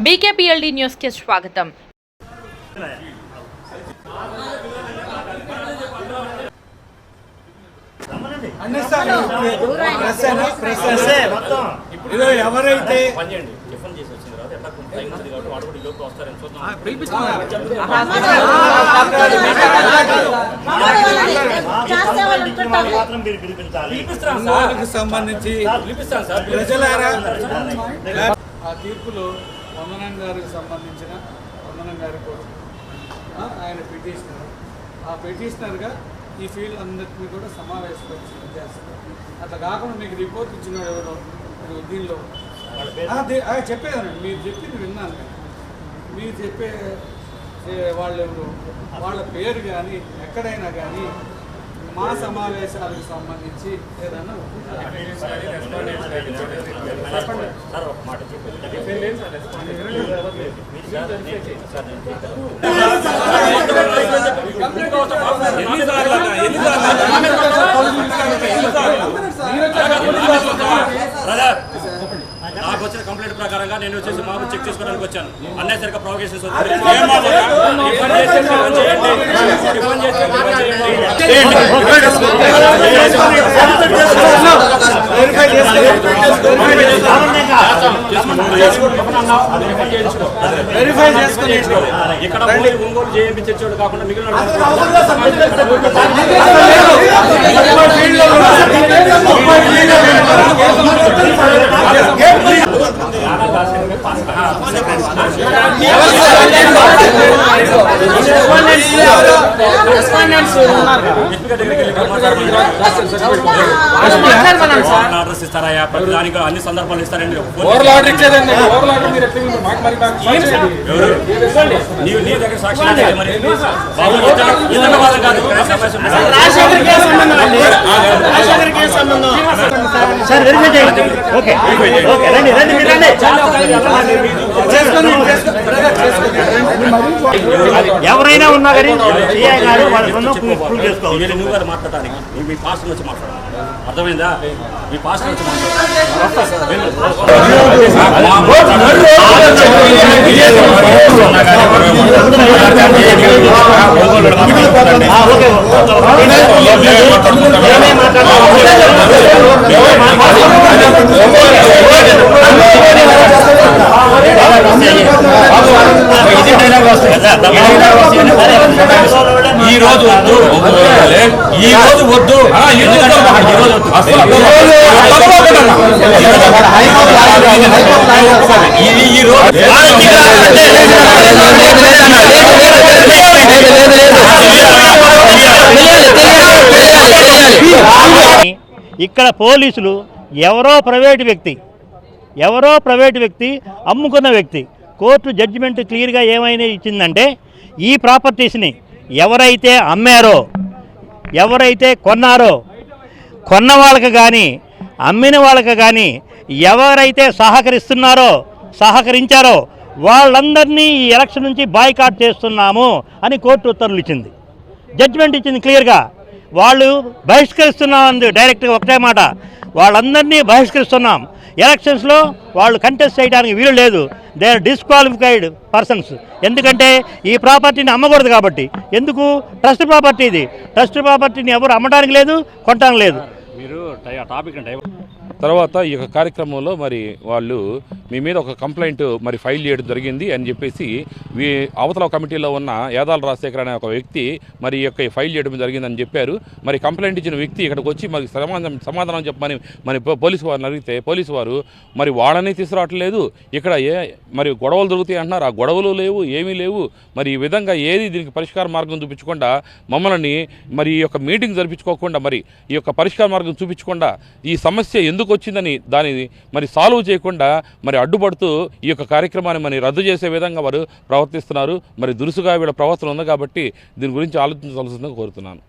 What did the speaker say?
BKPLD news కి స్వాగతం. ఎవరైతే సంబంధించి ప్రజలారా ఆ తీర్పులో వందనం గారికి సంబంధించిన వందనం గారి కోసం ఆయన పిటిషనర్, ఆ పిటిషనర్గా ఈ ఫీల్డ్ అందరికీ కూడా సమావేశపరిచి చేస్తారు. అట్లా కాకుండా మీకు రిపోర్ట్ ఇచ్చిన ఎవరో మీరు దీనిలో చెప్పేదానండి, మీరు చెప్పింది విన్నాను. మీరు చెప్పే వాళ్ళు ఎవరు, వాళ్ళ పేరు కానీ ఎక్కడైనా కానీ మా సమావేశాలకు సంబంధించి ఏదన్నా నాకు వచ్చిన కంప్లైంట్ ప్రకారంగా నేను వచ్చేసి మాకు చెక్ చేసుకోవడానికి వచ్చాను. అన్నెసరిగా ప్రొవకేషన్స్ ఇక్కడ ఒంగోలు జేఎంపీ చర్చోడు కాకుండా మిగిలిన ఆర్డర్స్ ఇస్తారా? దానికి అన్ని సందర్భాలు ఇస్తారండి. నీ దగ్గర సాక్షి మరి ఇతర వాదం కాదు. ఎవరైనా ఉన్నా కానీ నువ్వు గారు మాట్లాడటానికి మీ పాస్టర్ వచ్చి మాట్లాడాలి. అర్థమైందా? మీ పాస్టర్ వచ్చి ఈ రోజు వద్దు, ఈ రోజు వద్దు, ఇక్కడ పోలీసులు ఎవరో ప్రైవేటు వ్యక్తి అమ్ముకున్న వ్యక్తి. కోర్టు జడ్జిమెంట్ క్లియర్గా ఏమైనా ఇచ్చిందంటే ఈ ప్రాపర్టీస్ని ఎవరైతే అమ్మారో, ఎవరైతే కొన్నారో, కొన్న వాళ్ళకి కానీ అమ్మిన వాళ్ళకి కానీ ఎవరైతే సహకరించారో వాళ్ళందరినీ ఈ ఎలక్షన్ నుంచి బాయ్కాట్ చేస్తున్నాము అని కోర్టు ఉత్తర్వులు ఇచ్చింది, జడ్జిమెంట్ ఇచ్చింది క్లియర్గా. వాళ్ళు బహిష్కరిస్తున్నాం డైరెక్ట్గా ఒకటే మాట, వాళ్ళందరినీ బహిష్కరిస్తున్నాం. ఎలక్షన్స్లో వాళ్ళు కంటెస్ట్ చేయడానికి వీలు లేదు. They are disqualified persons. ఎందుకంటే ఈ ప్రాపర్టీని అమ్మకూడదు కాబట్టి. ఎందుకు? ట్రస్ట్ ప్రాపర్టీ ఇది. ట్రస్ట్ ప్రాపర్టీని ఎవరు అమ్మడానికి లేదు, కొనడానికి లేదు. మీరు టాపిక్ తర్వాత ఈ యొక్క కార్యక్రమంలో మరి వాళ్ళు మీ మీద ఒక కంప్లైంట్ మరి ఫైల్ చేయడం జరిగింది అని చెప్పేసి అవతల కమిటీలో ఉన్న యాదాల రాజశేఖర్ అనే ఒక వ్యక్తి మరి యొక్క ఫైల్ చేయడం జరిగిందని చెప్పారు. మరి కంప్లైంట్ ఇచ్చిన వ్యక్తి ఇక్కడికి వచ్చి మరి సమాధానం చెప్పమని మరి పోలీసు వారిని అడిగితే పోలీసు వారు మరి వాళ్ళని తీసుకురావట్లేదు, ఇక్కడ మరి గొడవలు జరుగుతాయి అంటున్నారు. ఆ గొడవలు లేవు, ఏమీ లేవు. మరి ఈ విధంగా ఏది దీనికి పరిష్కార మార్గం చూపించకుండా మమ్మల్ని మరి ఈ యొక్క మీటింగ్ జరిపించుకోకుండా మరి ఈ యొక్క పరిష్కార మార్గం చూపించకుండా ఈ సమస్య ఎందుకు వచ్చిందని దానిని మరి సాల్వ్ చేయకుండా మరి అడ్డుపడుతూ ఈ యొక్క కార్యక్రమాన్ని మరి రద్దు చేసే విధంగా వారు ప్రవర్తిస్తున్నారు. మరి దురుసుగా వీళ్ళ ప్రవర్తన ఉంది కాబట్టి దీని గురించి ఆలోచించాల్సిందిగా కోరుతున్నాను.